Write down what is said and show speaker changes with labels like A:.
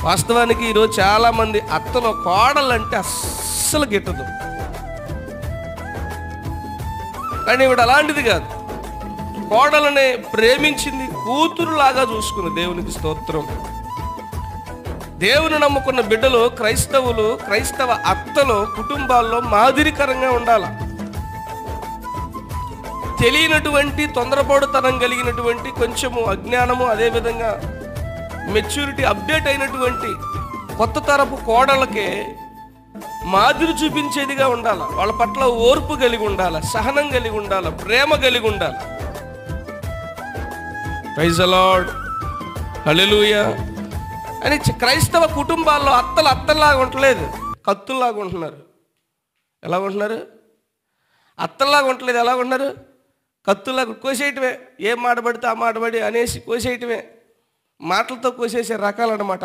A: వాస్తవానికి ఈరోజు చాలామంది అత్తను కోడలంటే అస్సలు గిట్టదు. కానీ ఇవిడ అలాంటిది కాదు. కోడలనే ప్రేమించింది, కూతురులాగా చూసుకుంది. దేవునికి స్తోత్రం. దేవుని నమ్ముకున్న బిడ్డలు, క్రైస్తవులు, క్రైస్తవ అత్తలు కుటుంబాల్లో మాదిరికరంగా ఉండాలి. తెలియనటువంటి, తొందరపాటుతనం కలిగినటువంటి, కొంచెము అజ్ఞానము, అదేవిధంగా మెచ్యూరిటీ అప్డేట్ అయినటువంటి కొత్త తరపు కోడలకే మాదిరి చూపించేదిగా ఉండాలి. వాళ్ళ పట్ల ఓర్పు కలిగి ఉండాలి, సహనం కలిగి ఉండాలి, ప్రేమ కలిగి ఉండాలి. ప్రైజ్ ది లార్డ్, హల్లెలూయా. అని క్రైస్తవ కుటుంబాల్లో అత్తలు అత్తల్లాగా ఉండలేదు, కత్తుల్లాగా ఉంటున్నారు. ఎలా ఉంటున్నారు? అత్తల్లాగా ఉండలేదు. ఎలా ఉంటున్నారు? కత్తుల్లాగా కోసేయటమే. ఏం మాట పడితే ఆ మాట పడి అనేసి కోసేయటమే. మాటలతో కోసేసే రకాలన్నమాట.